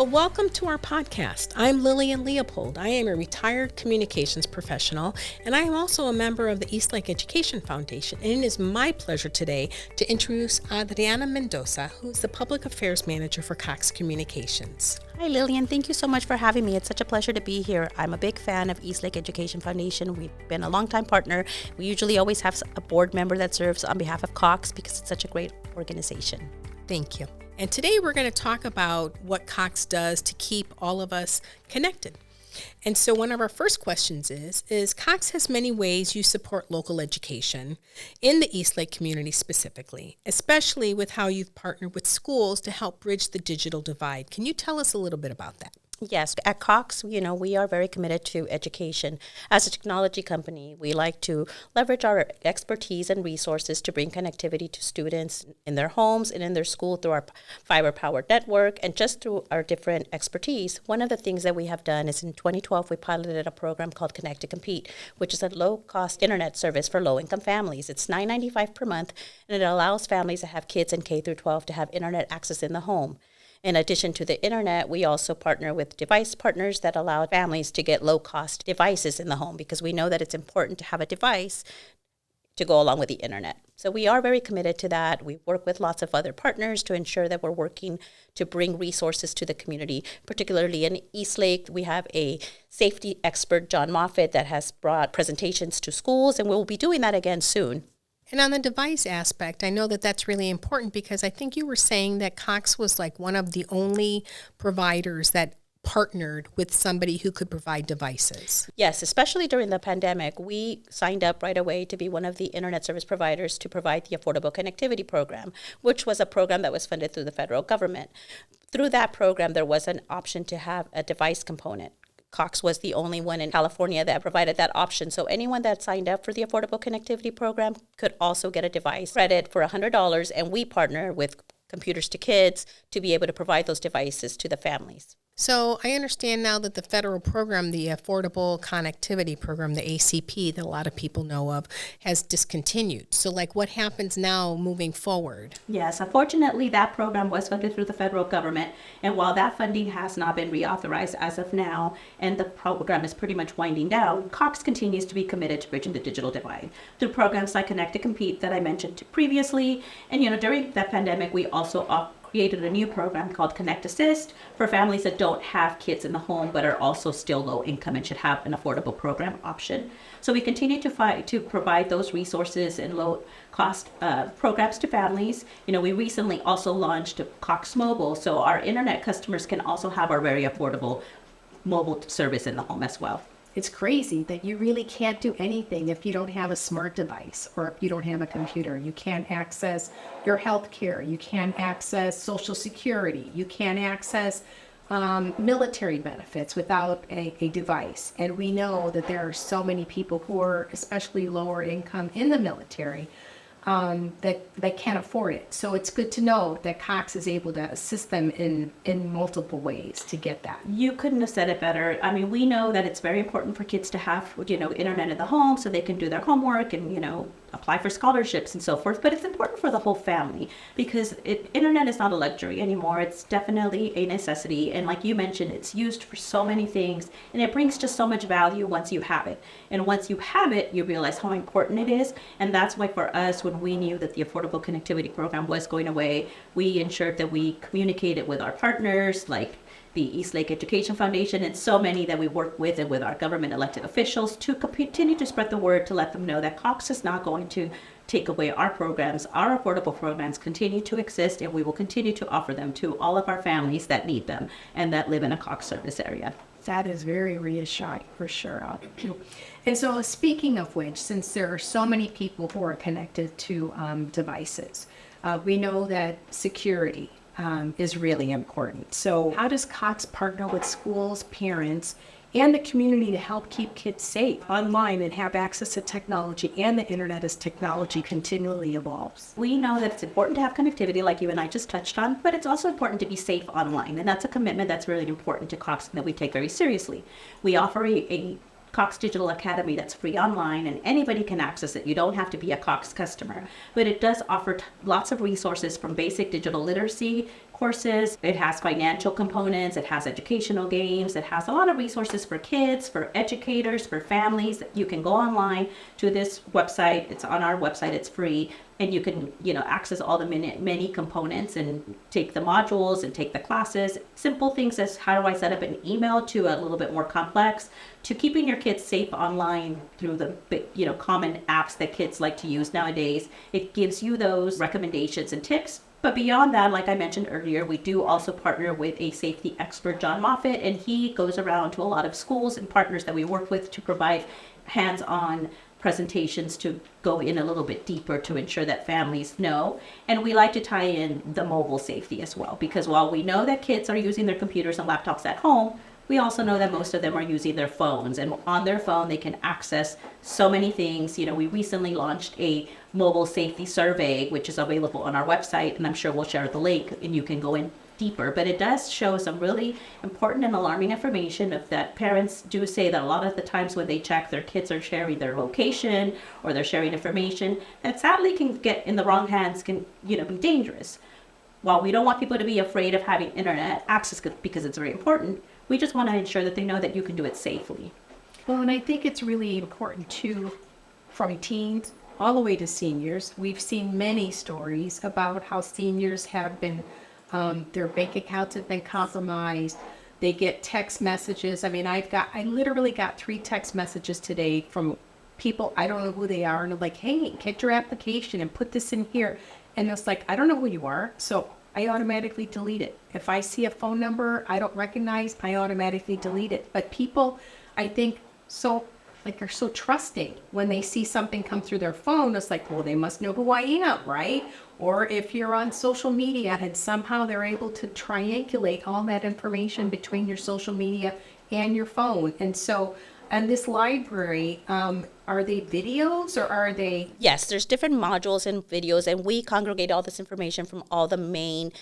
Well, welcome to our podcast. I'm Lillian Leopold. I am a retired communications professional, and I am also a member of the Eastlake Education Foundation. And it is my pleasure today to introduce Adriana Mendoza, who is the Public Affairs Manager for Cox Communications. Hi, Lillian. Thank you so much for having me. It's such a pleasure to be here. I'm a big fan of Eastlake Education Foundation. We've been a longtime partner. We usually always have a board member that serves on behalf of Cox because it's such a great organization. Thank you. And today we're going to talk about what Cox does to keep all of us connected. And so one of our first questions is Cox has many ways you support local education in the Eastlake community specifically, especially with how you've partnered with schools to help bridge the digital divide. Can you tell us a little bit about that? Yes, at Cox, we are very committed to education. As a technology company, we like to leverage our expertise and resources to bring connectivity to students in their homes and in their school through our fiber-powered network and just through our different expertise. One of the things that we have done is in 2012, we piloted a program called Connect to Compete, which is a low-cost internet service for low-income families. It's $9.95 per month, and it allows families that have kids in K through 12 to have internet access in the home. In addition to the internet, we also partner with device partners that allow families to get low-cost devices in the home because we know that it's important to have a device to go along with the internet. So we are very committed to that. We work with lots of other partners to ensure that we're working to bring resources to the community. Particularly in Eastlake, we have a safety expert, John Moffitt, that has brought presentations to schools, and we'll be doing that again soon. And on the device aspect, I know that that's really important because I think you were saying that Cox was like one of the only providers that partnered with somebody who could provide devices. Yes, especially during the pandemic, we signed up right away to be one of the internet service providers to provide the Affordable Connectivity Program, which was a program that was funded through the federal government. Through that program, there was an option to have a device component. Cox was the only one in California that provided that option. So anyone that signed up for the Affordable Connectivity Program could also get a device credit for $100, and we partner with Computers to Kids to be able to provide those devices to the families. So I understand now that the federal program, the Affordable Connectivity Program, the ACP, that a lot of people know of, has discontinued. So what happens now moving forward? Yes, unfortunately, that program was funded through the federal government. And while that funding has not been reauthorized as of now, and the program is pretty much winding down, Cox continues to be committed to bridging the digital divide through programs like Connect to Compete that I mentioned previously. And, during that pandemic, we also created a new program called Connect Assist for families that don't have kids in the home but are also still low income and should have an affordable program option. So we continue to fight to provide those resources and low cost programs to families. We recently also launched Cox Mobile, so our internet customers can also have our very affordable mobile service in the home as well. It's crazy that you really can't do anything if you don't have a smart device or if you don't have a computer. You can't access your health care. You can't access Social Security. You can't access military benefits without a device. And we know that there are so many people who are especially lower income in the military that can't afford it. So it's good to know that Cox is able to assist them in multiple ways to get that. You couldn't have said it better. I mean, we know that it's very important for kids to have, internet in the home so they can do their homework and, apply for scholarships and so forth. But it's important for the whole family because internet is not a luxury anymore. It's definitely a necessity. And like you mentioned, it's used for so many things and it brings just so much value once you have it. And once you have it, you realize how important it is. And that's why for us, when we knew that the Affordable Connectivity Program was going away, we ensured that we communicated with our partners like the Eastlake Education Foundation, and so many that we work with and with our government elected officials to continue to spread the word to let them know that Cox is not going to take away our programs. Our affordable programs continue to exist, and we will continue to offer them to all of our families that need them and that live in a Cox service area. That is very reassuring for sure. And so speaking of which, since there are so many people who are connected to devices, we know that security is really important. So how does Cox partner with schools, parents, and the community to help keep kids safe online and have access to technology and the internet as technology continually evolves? We know that it's important to have connectivity like you and I just touched on, but it's also important to be safe online. And that's a commitment that's really important to Cox and that we take very seriously. We offer a Cox Digital Academy that's free online and anybody can access it. You don't have to be a Cox customer, but it does offer lots of resources from basic digital literacy courses. It has financial components. It has educational games. It has a lot of resources for kids, for educators, for families. You can go online to this website. It's on our website. It's free. And you can, access all the many components and take the modules and take the classes. Simple things as how do I set up an email to a little bit more complex, to keeping your kids safe online through the common apps that kids like to use nowadays. It gives you those recommendations and tips. But beyond that, like I mentioned earlier, we do also partner with a safety expert, John Moffitt, and he goes around to a lot of schools and partners that we work with to provide hands-on presentations to go in a little bit deeper to ensure that families know. And we like to tie in the mobile safety as well, because while we know that kids are using their computers and laptops at home, we also know that most of them are using their phones, and on their phone they can access so many things. We recently launched a mobile safety survey, which is available on our website, and I'm sure we'll share the link and you can go in deeper. But it does show some really important and alarming information of that parents do say that a lot of the times when they check, their kids are sharing their location or they're sharing information that sadly can get in the wrong hands, can be dangerous. While we don't want people to be afraid of having internet access because it's very important, we just want to ensure that they know that you can do it safely. Well, and I think it's really important too, from teens all the way to seniors. We've seen many stories about how seniors have been, their bank accounts have been compromised. They get text messages. I mean, I literally got 3 text messages today from people, I don't know who they are, and they're like, hey, get your application and put this in here. And it's like, I don't know who you are, so I automatically delete it. If I see a phone number I don't recognize, I automatically delete it. But people, I think, are so trusting when they see something come through their phone. It's like, well, they must know who I am, right? Or if you're on social media and somehow they're able to triangulate all that information between your social media and your phone. And so, and this library, are they videos or are they? Yes, there's different modules and videos, and we congregate all this information from all the main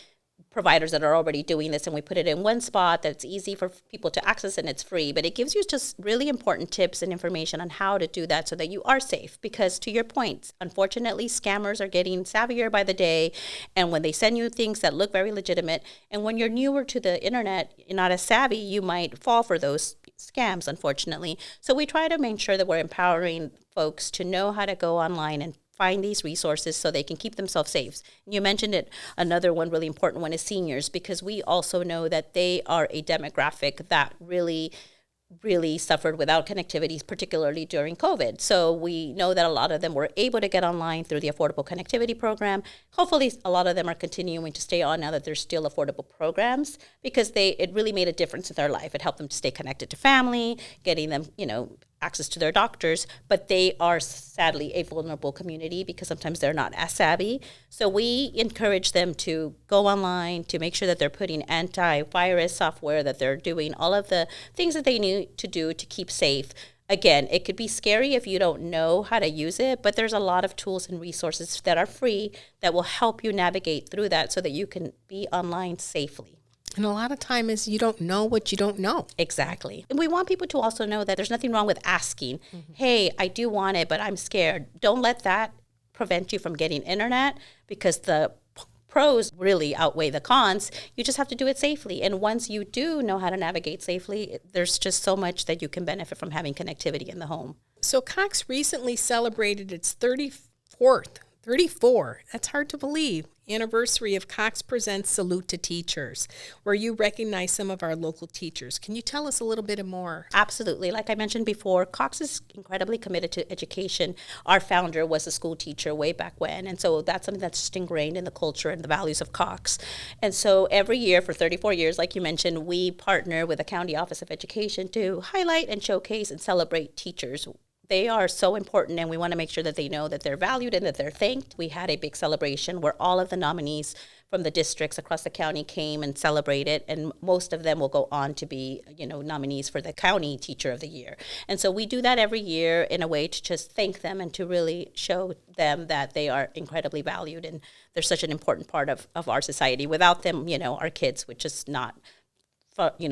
providers that are already doing this, and we put it in one spot that's easy for people to access, and it's free. But it gives you just really important tips and information on how to do that so that you are safe. Because to your point, unfortunately, scammers are getting savvier by the day, and when they send you things that look very legitimate, and when you're newer to the internet, you're not as savvy, you might fall for those scams, unfortunately. So we try to make sure that we're empowering folks to know how to go online and find these resources so they can keep themselves safe. You mentioned it. Another one really important one is seniors, because we also know that they are a demographic that really suffered without connectivity, particularly during COVID. So we know that a lot of them were able to get online through the Affordable Connectivity Program. Hopefully a lot of them are continuing to stay on now that there's still affordable programs, because it really made a difference in their life. It helped them to stay connected to family, getting them, access to their doctors, but they are sadly a vulnerable community because sometimes they're not as savvy. So we encourage them to go online, to make sure that they're putting antivirus software, that they're doing all of the things that they need to do to keep safe. Again, it could be scary if you don't know how to use it, but there's a lot of tools and resources that are free that will help you navigate through that so that you can be online safely. And a lot of time is you don't know what you don't know. Exactly. And we want people to also know that there's nothing wrong with asking, hey, I do want it, but I'm scared. Don't let that prevent you from getting internet, because the pros really outweigh the cons. You just have to do it safely. And once you do know how to navigate safely, there's just so much that you can benefit from having connectivity in the home. So Cox recently celebrated its 34, that's hard to believe, anniversary of Cox Presents Salute to Teachers, where you recognize some of our local teachers. Can you tell us a little bit more? Absolutely. Like I mentioned before, Cox is incredibly committed to education. Our founder was a school teacher way back when, and so that's something that's just ingrained in the culture and the values of Cox. And so every year for 34 years, like you mentioned, we partner with the County Office of Education to highlight and showcase and celebrate teachers. They are so important, and we want to make sure that they know that they're valued and that they're thanked. We had a big celebration where all of the nominees from the districts across the county came and celebrated, and most of them will go on to be, nominees for the County Teacher of the Year. And so we do that every year in a way to just thank them and to really show them that they are incredibly valued, and they're such an important part of our society. Without them, our kids would just not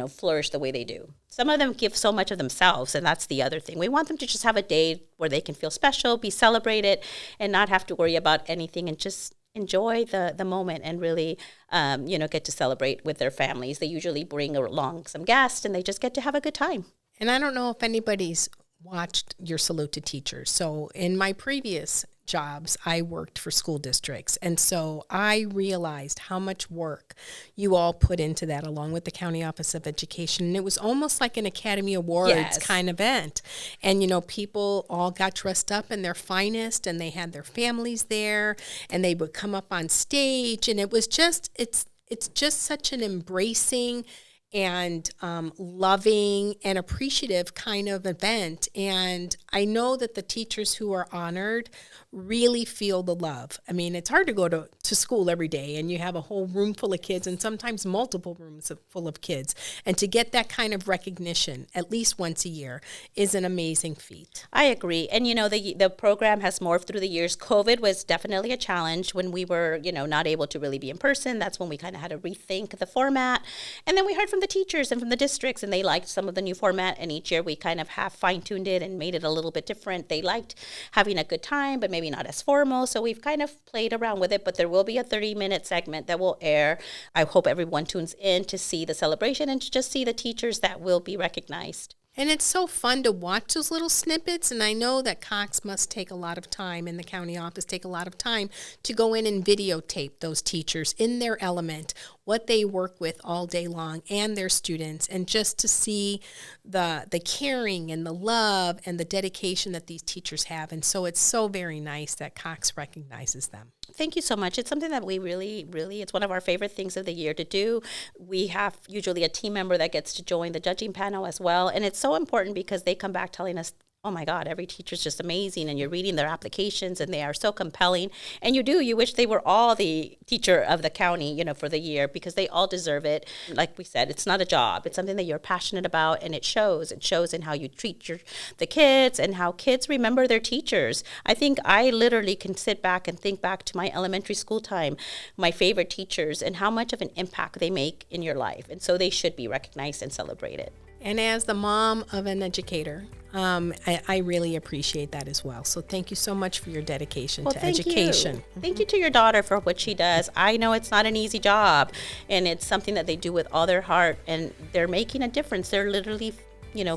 flourish the way they do. Some of them give so much of themselves, and that's the other thing. We want them to just have a day where they can feel special, be celebrated, and not have to worry about anything, and just enjoy the moment and really, get to celebrate with their families. They usually bring along some guests and they just get to have a good time. And I don't know if anybody's watched your Salute to Teachers. So in my previous jobs, I worked for school districts. And so I realized how much work you all put into that along with the County Office of Education. And it was almost like an Academy Awards Yes. kind of event. And, people all got dressed up in their finest and they had their families there and they would come up on stage. And it was just, it's just such an embracing and loving and appreciative kind of event. And I know that the teachers who are honored really feel the love. I mean, it's hard to go to school every day and you have a whole room full of kids and sometimes multiple rooms full of kids. And to get that kind of recognition at least once a year is an amazing feat. I agree. And, the program has morphed through the years. COVID was definitely a challenge when we were, not able to really be in person. That's when we kind of had to rethink the format. And then we heard from the teachers and from the districts, and they liked some of the new format. And each year we kind of have fine-tuned it and made it a little bit different. They liked having a good time, but maybe not as formal. So we've kind of played around with it, but there will be a 30-minute segment that will air. I hope everyone tunes in to see the celebration and to just see the teachers that will be recognized. And it's so fun to watch those little snippets. And I know that Cox must take a lot of time, and the county office take a lot of time to go in and videotape those teachers in their element, what they work with all day long, and their students, and just to see the caring and the love and the dedication that these teachers have. And so it's so very nice that Cox recognizes them. Thank you so much. It's something that we really, it's one of our favorite things of the year to do. We have usually a team member that gets to join the judging panel as well. And it's so important because they come back telling us, oh my God, every teacher's just amazing. And you're reading their applications and they are so compelling. And you wish they were all the teacher of the county, for the year, because they all deserve it. Like we said, it's not a job. It's something that you're passionate about, and it shows. It shows in how you treat the kids and how kids remember their teachers. I think I literally can sit back and think back to my elementary school time, my favorite teachers, and how much of an impact they make in your life. And so they should be recognized and celebrated. And as the mom of an educator, I really appreciate that as well. So thank you so much for your dedication to education. Thank you to your daughter for what she does. I know it's not an easy job, and it's something that they do with all their heart, and they're making a difference. They're literally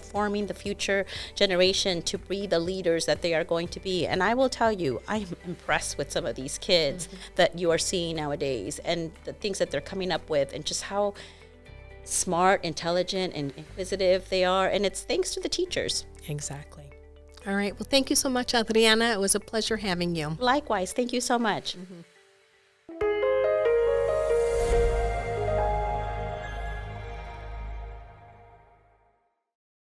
forming the future generation to be the leaders that they are going to be. And I will tell you, I'm impressed with some of these kids that you are seeing nowadays and the things that they're coming up with, and just how smart, intelligent, and inquisitive they are. And it's thanks to the teachers. Exactly. All right. Well, thank you so much, Adriana. It was a pleasure having you. Likewise. Thank you so much.